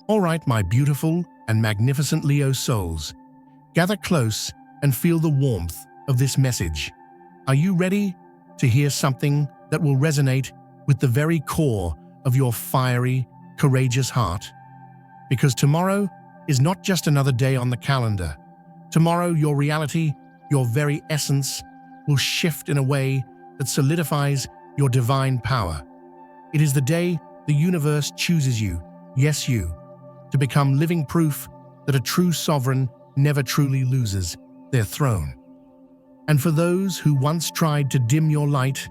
All right, my beautiful and magnificent Leo souls, gather close and feel the warmth of this message. Are you ready to hear something that will resonate with the very core of your fiery, courageous heart? Because tomorrow is not just another day on the calendar. Tomorrow, your reality, your very essence, will shift in a way that solidifies your divine power. It is the day the universe chooses you, yes you, to become living proof that a true sovereign never truly loses their throne. And for those who once tried to dim your light,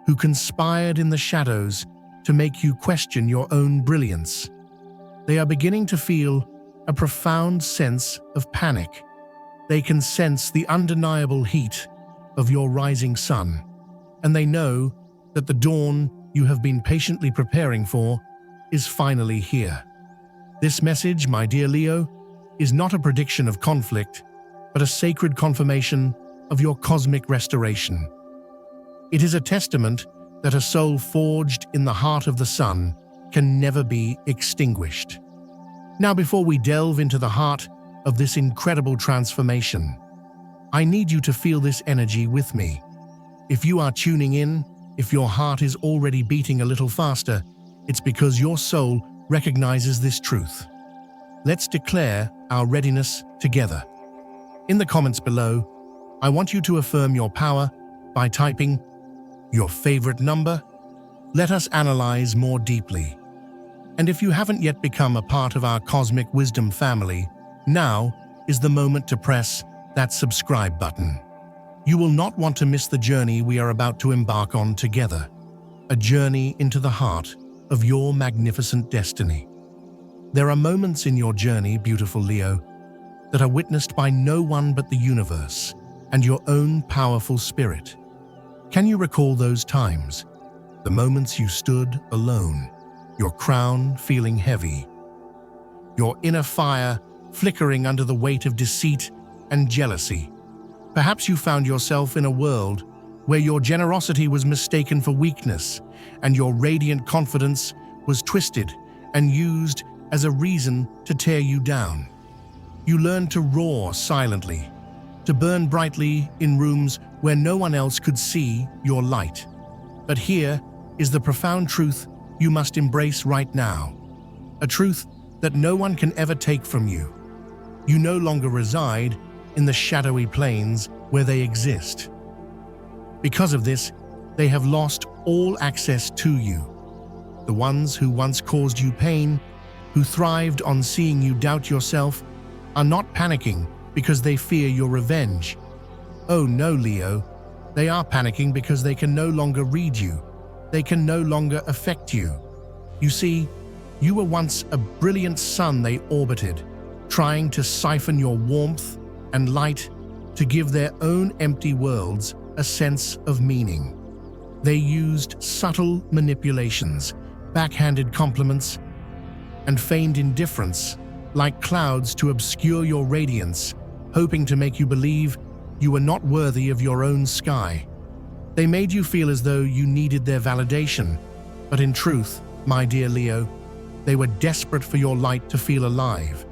who conspired in the shadows to make you question your own brilliance, they are beginning to feel a profound sense of panic. They can sense the undeniable heat of your rising sun, and they know that the dawn you have been patiently preparing for is finally here. This message, my dear Leo, is not a prediction of conflict, but a sacred confirmation of your cosmic restoration. It is a testament that a soul forged in the heart of the sun can never be extinguished. Now, before we delve into the heart of this incredible transformation, I need you to feel this energy with me. If you are tuning in, if your heart is already beating a little faster, it's because your soul recognizes this truth. Let's declare our readiness together. In the comments below, I want you to affirm your power by typing your favorite number. Let us analyze more deeply. And if you haven't yet become a part of our Cosmic Wisdom family, now is the moment to press that subscribe button. You will not want to miss the journey we are about to embark on together, a journey into the heart of your magnificent destiny. There are moments in your journey, beautiful Leo, that are witnessed by no one but the universe and your own powerful spirit. Can you recall those times, the moments you stood alone, your crown feeling heavy, your inner fire flickering under the weight of deceit and jealousy? Perhaps you found yourself in a world where your generosity was mistaken for weakness and your radiant confidence was twisted and used as a reason to tear you down. You learned to roar silently, to burn brightly in rooms where no one else could see your light. But here is the profound truth you must embrace right now, a truth that no one can ever take from you. You no longer reside in the shadowy planes where they exist. Because of this, they have lost all access to you. The ones who once caused you pain, who thrived on seeing you doubt yourself, are not panicking because they fear your revenge. Oh no, Leo, they are panicking because they can no longer read you. They can no longer affect you. You see, you were once a brilliant sun they orbited, trying to siphon your warmth and light to give their own empty worlds a sense of meaning. They used subtle manipulations, backhanded compliments, and feigned indifference like clouds to obscure your radiance, hoping to make you believe you were not worthy of your own sky. They made you feel as though you needed their validation, but in truth, my dear Leo, they were desperate for your light to feel alive.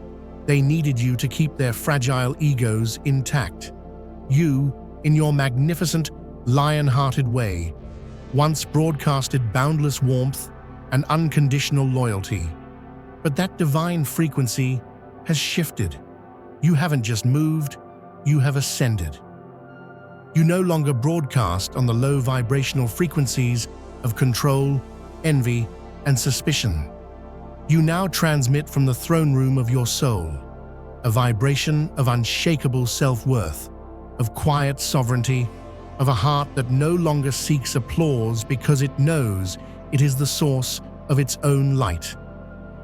They needed you to keep their fragile egos intact. You, in your magnificent, lion-hearted way, once broadcasted boundless warmth and unconditional loyalty. But that divine frequency has shifted. You haven't just moved, you have ascended. You no longer broadcast on the low vibrational frequencies of control, envy, and suspicion. You now transmit from the throne room of your soul, a vibration of unshakable self-worth, of quiet sovereignty, of a heart that no longer seeks applause because it knows it is the source of its own light.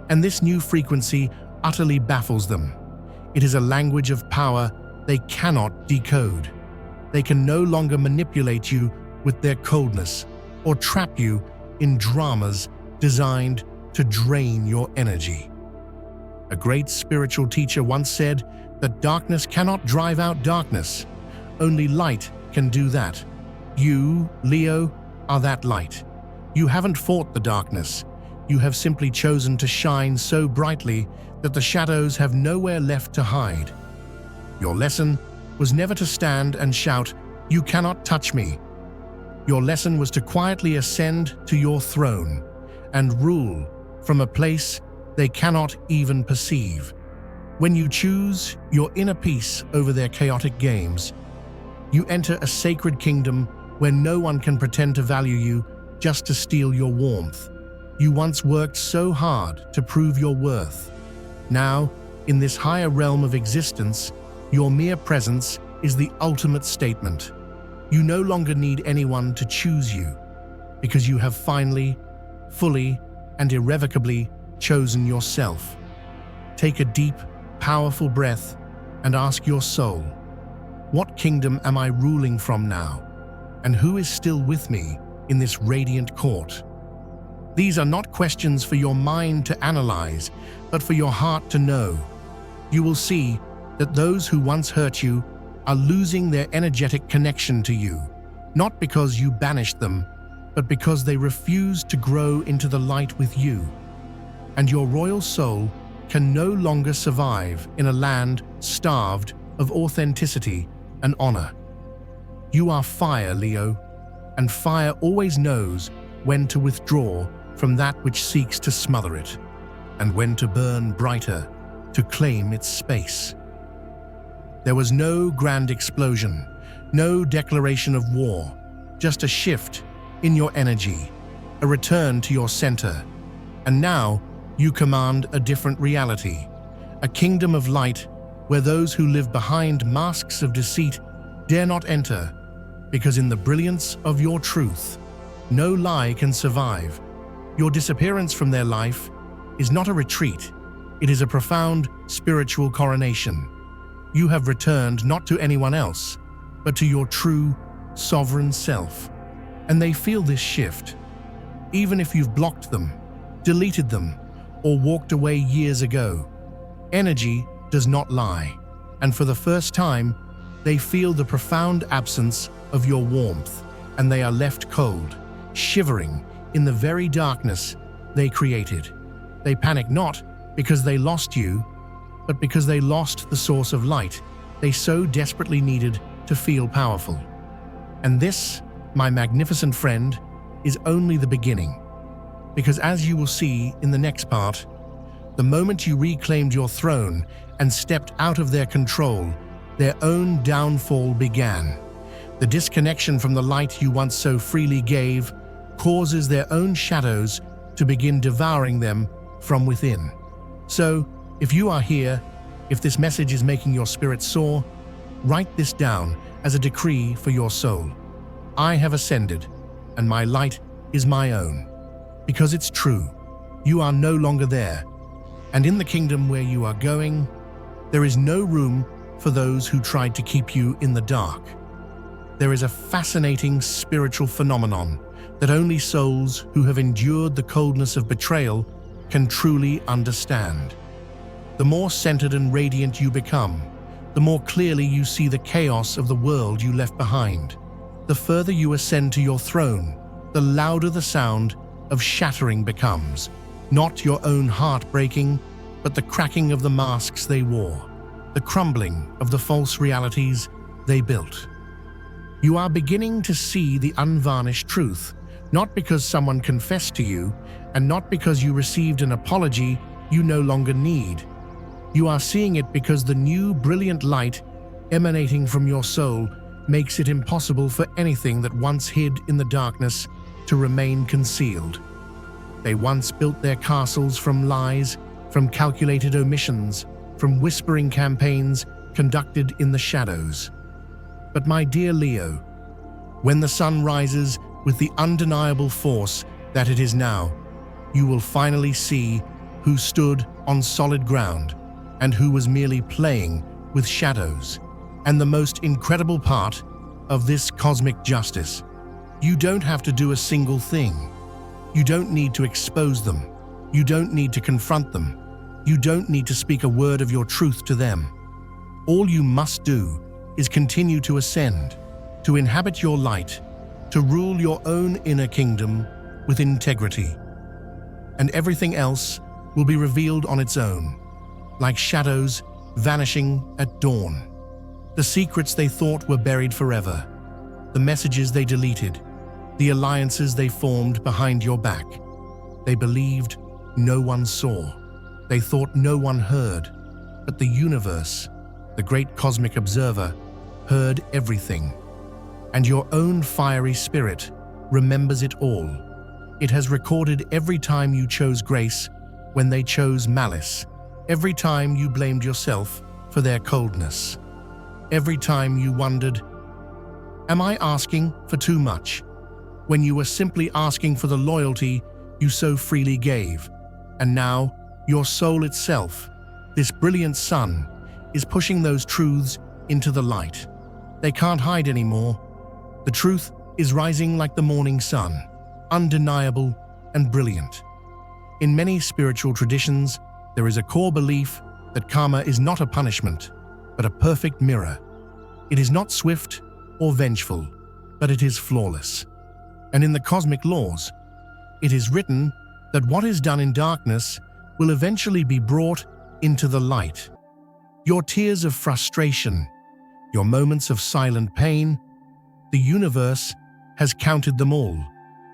And this new frequency utterly baffles them. It is a language of power they cannot decode. They can no longer manipulate you with their coldness or trap you in dramas designed to drain your energy. A great spiritual teacher once said that darkness cannot drive out darkness. Only light can do that. You, Leo, are that light. You haven't fought the darkness. you have simply chosen to shine so brightly that the shadows have nowhere left to hide. Your lesson was never to stand and shout, "You cannot touch me." Your lesson was to quietly ascend to your throne and rule from a place they cannot even perceive. When you choose your inner peace over their chaotic games, you enter a sacred kingdom where no one can pretend to value you just to steal your warmth. You once worked so hard to prove your worth. Now, in this higher realm of existence, your mere presence is the ultimate statement. You no longer need anyone to choose you, because you have finally, fully, and irrevocably chosen yourself. Take a deep, powerful breath and ask your soul, what kingdom am I ruling from now? And who is still with me in this radiant court? These are not questions for your mind to analyze, but for your heart to know. You will see that those who once hurt you are losing their energetic connection to you, not because you banished them, but because they refused to grow into the light with you. And your royal soul can no longer survive in a land starved of authenticity and honor. You are fire, Leo, and fire always knows when to withdraw from that which seeks to smother it, and when to burn brighter to claim its space. There was no grand explosion, no declaration of war, just a shift in your energy, a return to your center. And now you command a different reality, a kingdom of light where those who live behind masks of deceit dare not enter, because in the brilliance of your truth, no lie can survive. Your disappearance from their life is not a retreat, it is a profound spiritual coronation. You have returned not to anyone else, but to your true, sovereign self. And they feel this shift. Even if you've blocked them, deleted them, or walked away years ago, energy does not lie. And for the first time, they feel the profound absence of your warmth, and they are left cold, shivering in the very darkness they created. They panic not because they lost you, but because they lost the source of light they so desperately needed to feel powerful. And this, my magnificent friend, is only the beginning. Because as you will see in the next part, the moment you reclaimed your throne and stepped out of their control, their own downfall began. The disconnection from the light you once so freely gave causes their own shadows to begin devouring them from within. So, if you are here, if this message is making your spirit soar, write this down as a decree for your soul. I have ascended, and my light is my own. Because it's true, you are no longer there. And in the kingdom where you are going, there is no room for those who tried to keep you in the dark. There is a fascinating spiritual phenomenon that only souls who have endured the coldness of betrayal can truly understand. The more centered and radiant you become, the more clearly you see the chaos of the world you left behind. The further you ascend to your throne, the louder the sound of shattering becomes, not your own heart breaking, but the cracking of the masks they wore, the crumbling of the false realities they built. You are beginning to see the unvarnished truth, not because someone confessed to you, and not because you received an apology you no longer need. You are seeing it because the new brilliant light emanating from your soul makes it impossible for anything that once hid in the darkness to remain concealed. They once built their castles from lies, from calculated omissions, from whispering campaigns conducted in the shadows. But my dear Leo, when the sun rises with the undeniable force that it is now, you will finally see who stood on solid ground and who was merely playing with shadows. And the most incredible part of this cosmic justice, you don't have to do a single thing. You don't need to expose them. You don't need to confront them. You don't need to speak a word of your truth to them. All you must do is continue to ascend, to inhabit your light, to rule your own inner kingdom with integrity. and everything else will be revealed on its own, like shadows vanishing at dawn. The secrets they thought were buried forever, the messages they deleted, the alliances they formed behind your back. They believed no one saw. They thought no one heard. But the universe, the great cosmic observer, heard everything. And your own fiery spirit remembers it all. It has recorded every time you chose grace when they chose malice, every time you blamed yourself for their coldness, every time you wondered, am I asking for too much? When you were simply asking for the loyalty you so freely gave. And now, your soul itself, this brilliant sun, is pushing those truths into the light. They can't hide anymore. The truth is rising like the morning sun, undeniable and brilliant. In many spiritual traditions, there is a core belief that karma is not a punishment, but a perfect mirror. It is not swift or vengeful, but it is flawless. And in the cosmic laws, it is written that what is done in darkness will eventually be brought into the light. Your tears of frustration, your moments of silent pain, the universe has counted them all,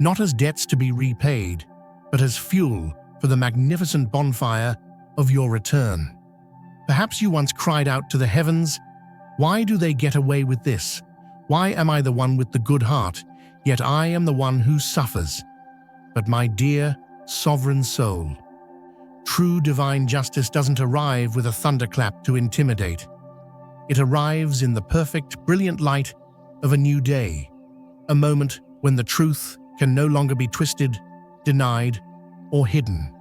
not as debts to be repaid, but as fuel for the magnificent bonfire of your return. Perhaps you once cried out to the heavens, "Why do they get away with this? Why am I the one with the good heart, yet I am the one who suffers?" But my dear, sovereign soul, true divine justice doesn't arrive with a thunderclap to intimidate. It arrives in the perfect, brilliant light of a new day, a moment when the truth can no longer be twisted, denied, or hidden.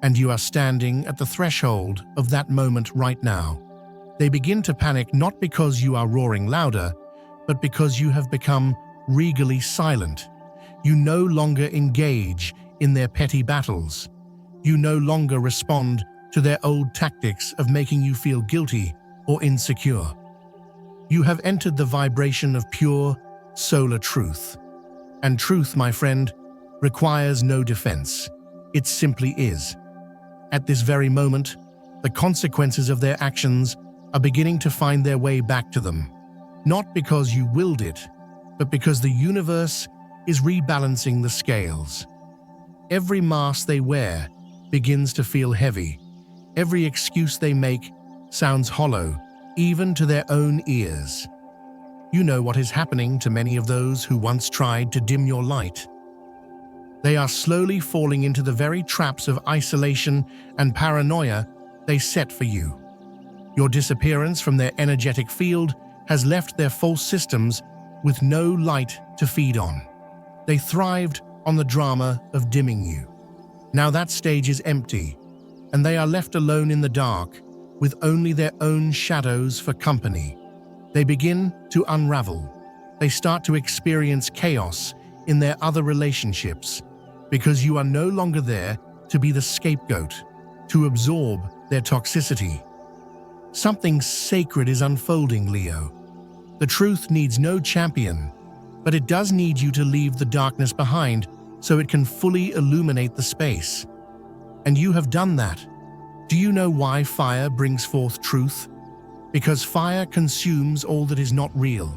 And you are standing at the threshold of that moment right now. They begin to panic not because you are roaring louder, but because you have become regally silent. You no longer engage in their petty battles. You no longer respond to their old tactics of making you feel guilty or insecure. You have entered the vibration of pure, solar truth. And truth, my friend, requires no defense. It simply is. At this very moment, the consequences of their actions are beginning to find their way back to them. Not because you willed it, but because the universe is rebalancing the scales. Every mask they wear begins to feel heavy. Every excuse they make sounds hollow, even to their own ears. You know what is happening to many of those who once tried to dim your light. They are slowly falling into the very traps of isolation and paranoia they set for you. Your disappearance from their energetic field has left their false systems with no light to feed on. They thrived on the drama of dimming you. Now that stage is empty, and they are left alone in the dark with only their own shadows for company. They begin to unravel. They start to experience chaos in their other relationships because you are no longer there to be the scapegoat, to absorb their toxicity. Something sacred is unfolding, Leo. The truth needs no champion, but it does need you to leave the darkness behind so it can fully illuminate the space. And you have done that. Do you know why fire brings forth truth? Because fire consumes all that is not real.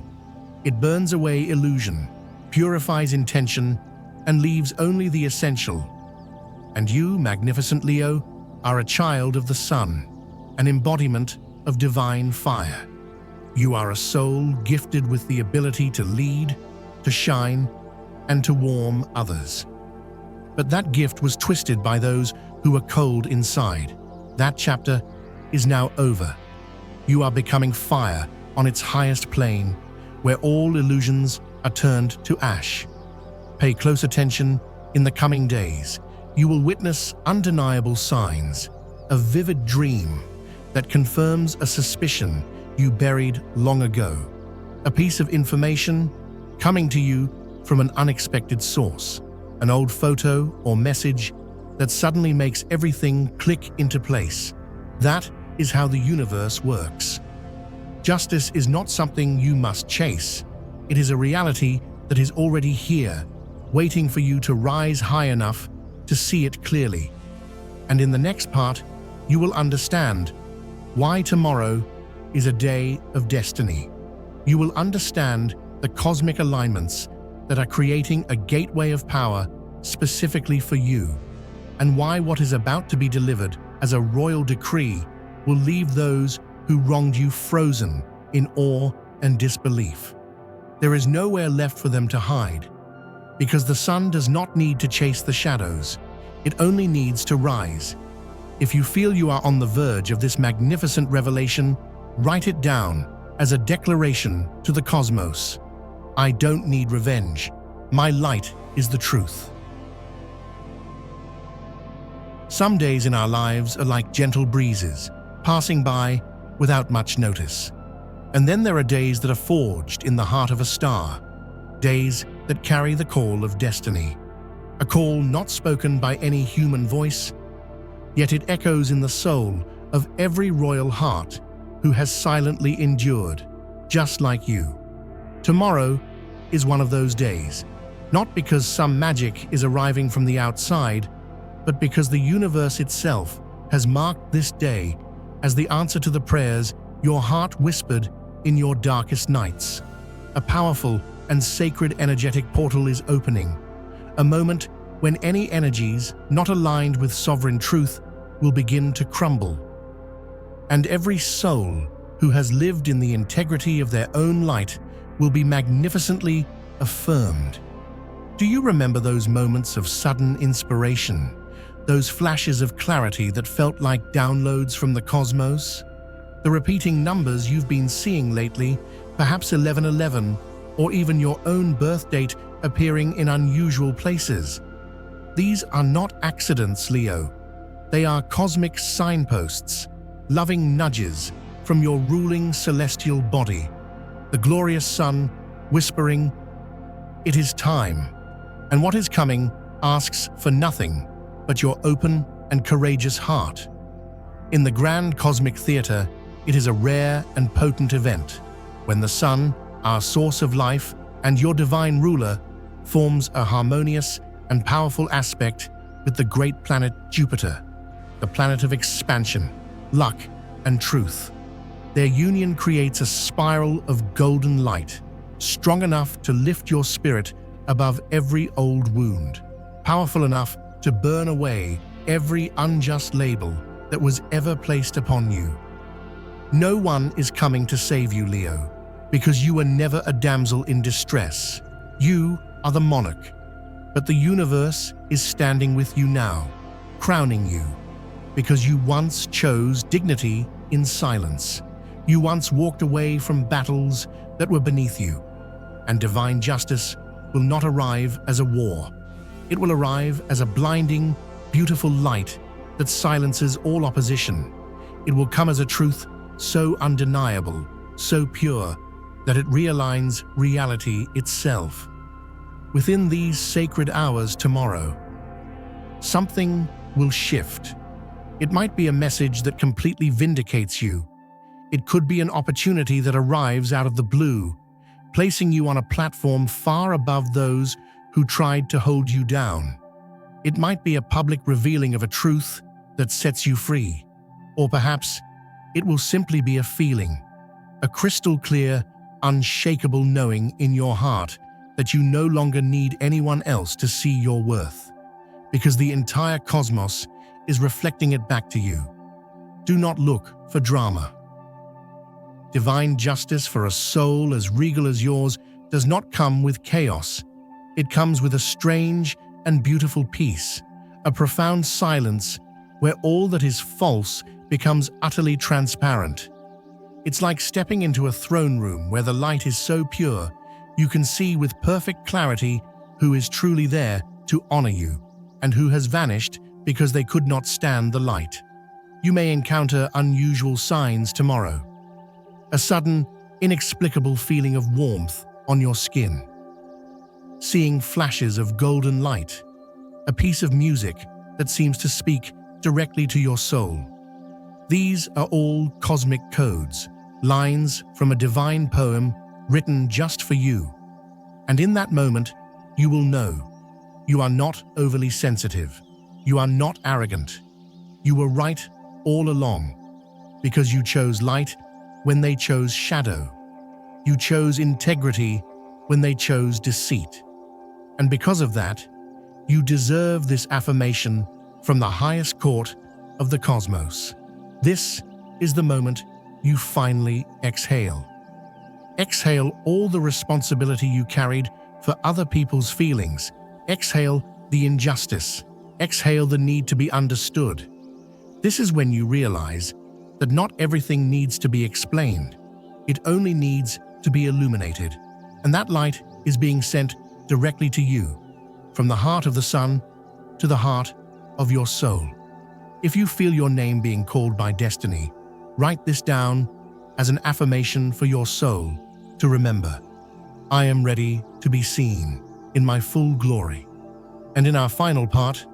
It burns away illusion, purifies intention, and leaves only the essential. And you, magnificent Leo, are a child of the sun, an embodiment of divine fire. You are a soul gifted with the ability to lead, to shine, and to warm others. But that gift was twisted by those who were cold inside. That chapter is now over. You are becoming fire on its highest plane, where all illusions are turned to ash. Pay close attention in the coming days. You will witness undeniable signs, a vivid dream that confirms a suspicion you buried long ago, a piece of information coming to you from an unexpected source, an old photo or message that suddenly makes everything click into place. That is how the universe works. Justice is not something you must chase. It is a reality that is already here, waiting for you to rise high enough to see it clearly. And in the next part, you will understand why tomorrow is a day of destiny. You will understand the cosmic alignments that are creating a gateway of power specifically for you, and why what is about to be delivered as a royal decree will leave those who wronged you frozen in awe and disbelief. There is nowhere left for them to hide, because the sun does not need to chase the shadows, it only needs to rise. If you feel you are on the verge of this magnificent revelation, write it down as a declaration to the cosmos. I don't need revenge. My light is the truth. Some days in our lives are like gentle breezes, passing by without much notice. And then there are days that are forged in the heart of a star, days that carry the call of destiny. A call not spoken by any human voice, yet it echoes in the soul of every royal heart who has silently endured, just like you. Tomorrow is one of those days, not because some magic is arriving from the outside, but because the universe itself has marked this day as the answer to the prayers your heart whispered in your darkest nights. A powerful and sacred energetic portal is opening, a moment when any energies not aligned with sovereign truth will begin to crumble. And every soul who has lived in the integrity of their own light will be magnificently affirmed. Do you remember those moments of sudden inspiration? Those flashes of clarity that felt like downloads from the cosmos? The repeating numbers you've been seeing lately, perhaps 1111, or even your own birth date appearing in unusual places. These are not accidents, Leo. They are cosmic signposts, loving nudges from your ruling celestial body, the glorious sun whispering, "It is time." And what is coming asks for nothing but your open and courageous heart. In the grand cosmic theater, it is a rare and potent event when the sun, our source of life, and your divine ruler forms a harmonious and powerful aspect with the great planet Jupiter, the planet of expansion, luck, and truth. Their union creates a spiral of golden light, strong enough to lift your spirit above every old wound, powerful enough to burn away every unjust label that was ever placed upon you. No one is coming to save you, Leo, because you were never a damsel in distress. You are the monarch, but the universe is standing with you now, crowning you, because you once chose dignity in silence. You once walked away from battles that were beneath you, and divine justice will not arrive as a war. It will arrive as a blinding, beautiful light that silences all opposition. It will come as a truth so undeniable, so pure, that it realigns reality itself. Within these sacred hours tomorrow, something will shift. It might be a message that completely vindicates you. It could be an opportunity that arrives out of the blue, placing you on a platform far above those who tried to hold you down. It might be a public revealing of a truth that sets you free. Or perhaps it will simply be a feeling, a crystal clear, unshakable knowing in your heart that you no longer need anyone else to see your worth, because the entire cosmos is reflecting it back to you. Do not look for drama. Divine justice for a soul as regal as yours does not come with chaos. It comes with a strange and beautiful peace, a profound silence where all that is false becomes utterly transparent. It's like stepping into a throne room where the light is so pure you can see with perfect clarity who is truly there to honor you and who has vanished because they could not stand the light. You may encounter unusual signs tomorrow. A sudden, inexplicable feeling of warmth on your skin. Seeing flashes of golden light. A piece of music that seems to speak directly to your soul. These are all cosmic codes, lines from a divine poem written just for you. And in that moment, you will know you are not overly sensitive. You are not arrogant. You were right all along, because you chose light when they chose shadow. You chose integrity when they chose deceit. And because of that, you deserve this affirmation from the highest court of the cosmos. This is the moment you finally exhale. Exhale all the responsibility you carried for other people's feelings. Exhale the injustice. Exhale the need to be understood. This is when you realize that not everything needs to be explained. It only needs to be illuminated. And that light is being sent directly to you, from the heart of the sun to the heart of your soul. If you feel your name being called by destiny, write this down as an affirmation for your soul to remember. I am ready to be seen in my full glory. And in our final part,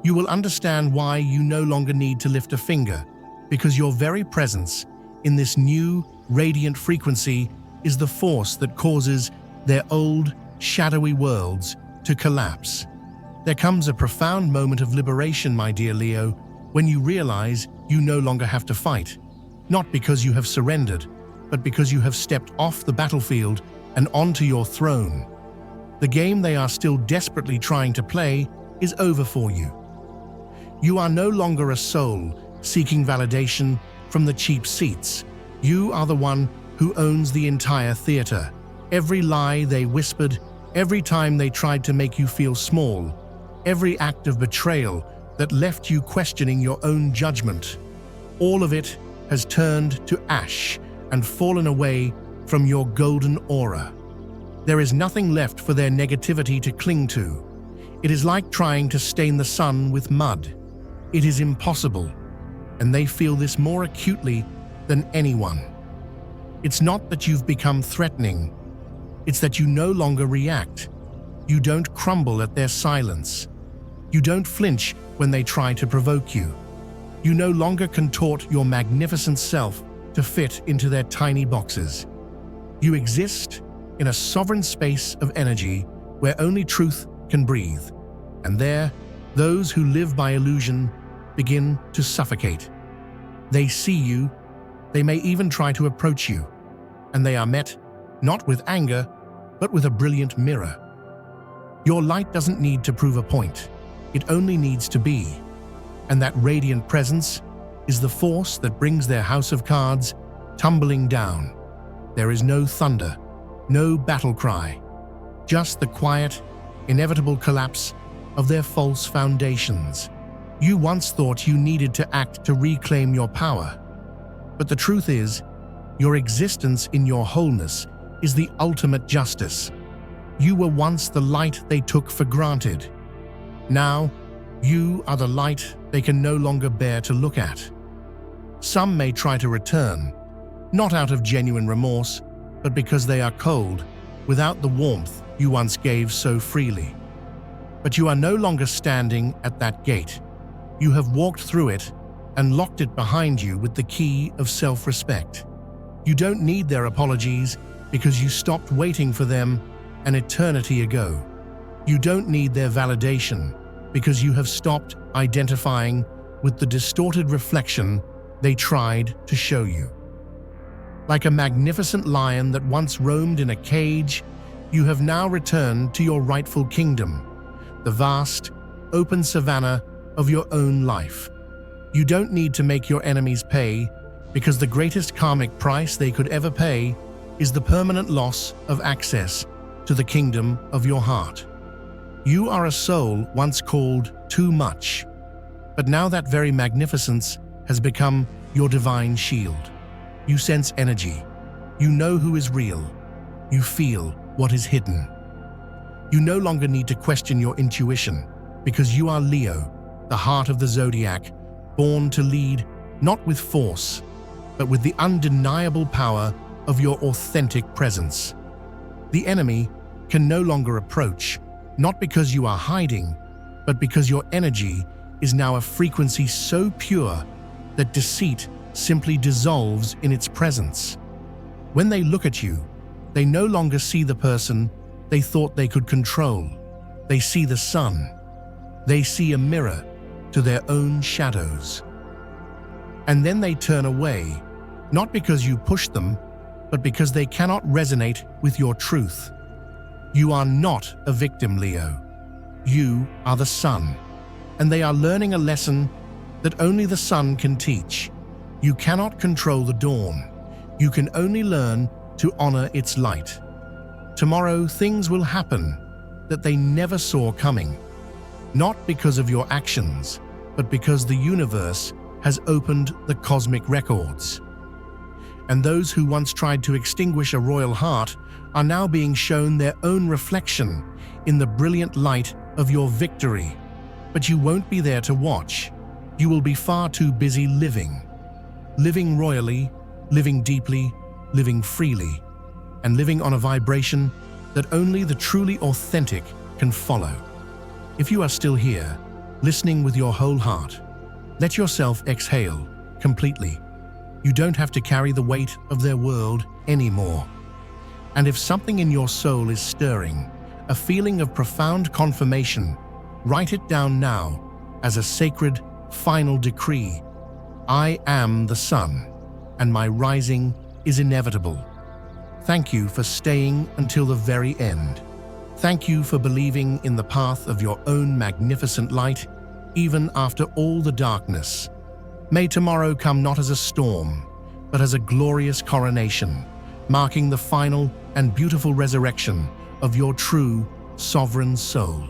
you will understand why you no longer need to lift a finger, because your very presence in this new, radiant frequency is the force that causes their old, shadowy worlds to collapse. There comes a profound moment of liberation, my dear Leo, when you realize you no longer have to fight, not because you have surrendered, but because you have stepped off the battlefield and onto your throne. The game they are still desperately trying to play is over for you. You are no longer a soul seeking validation from the cheap seats. You are the one who owns the entire theater. Every lie they whispered, every time they tried to make you feel small, every act of betrayal that left you questioning your own judgment, all of it has turned to ash and fallen away from your golden aura. There is nothing left for their negativity to cling to. It is like trying to stain the sun with mud. It is impossible, and they feel this more acutely than anyone. It's not that you've become threatening, it's that you no longer react. You don't crumble at their silence. You don't flinch when they try to provoke you. You no longer contort your magnificent self to fit into their tiny boxes. You exist in a sovereign space of energy where only truth can breathe. And there, those who live by illusion begin to suffocate. They see you, they may even try to approach you, and they are met not with anger, but with a brilliant mirror. Your light doesn't need to prove a point. It only needs to be. And that radiant presence is the force that brings their house of cards tumbling down. There is no thunder, no battle cry, just the quiet, inevitable collapse of their false foundations. You once thought you needed to act to reclaim your power. But the truth is, your existence in your wholeness is the ultimate justice. You were once the light they took for granted. Now, you are the light they can no longer bear to look at. Some may try to return, not out of genuine remorse, but because they are cold, without the warmth you once gave so freely. But you are no longer standing at that gate. You have walked through it and locked it behind you with the key of self-respect. You don't need their apologies because you stopped waiting for them an eternity ago. You don't need their validation because you have stopped identifying with the distorted reflection they tried to show you. Like a magnificent lion that once roamed in a cage, you have now returned to your rightful kingdom, the vast, open savanna of your own life. You don't need to make your enemies pay, because the greatest karmic price they could ever pay is the permanent loss of access to the kingdom of your heart. You are a soul once called too much, but now that very magnificence has become your divine shield. You sense energy. You know who is real. You feel what is hidden. You no longer need to question your intuition, because you are Leo, the heart of the zodiac, born to lead not with force, but with the undeniable power of your authentic presence. The enemy can no longer approach, not because you are hiding, but because your energy is now a frequency so pure that deceit simply dissolves in its presence. When they look at you, they no longer see the person they thought they could control. They see the sun. They see a mirror to their own shadows. And then they turn away, not because you push them, but because they cannot resonate with your truth. You are not a victim, Leo. You are the sun, and they are learning a lesson that only the sun can teach. You cannot control the dawn. You can only learn to honor its light. Tomorrow, things will happen that they never saw coming, not because of your actions, but because the universe has opened the cosmic records. And those who once tried to extinguish a royal heart are now being shown their own reflection in the brilliant light of your victory. But you won't be there to watch. You will be far too busy living. Living royally, living deeply, living freely, and living on a vibration that only the truly authentic can follow. If you are still here, listening with your whole heart, let yourself exhale completely. You don't have to carry the weight of their world anymore. And if something in your soul is stirring, a feeling of profound confirmation, write it down now as a sacred, final decree. I am the sun, and my rising is inevitable. Thank you for staying until the very end. Thank you for believing in the path of your own magnificent light, even after all the darkness. May tomorrow come not as a storm, but as a glorious coronation, marking the final and beautiful resurrection of your true, sovereign soul.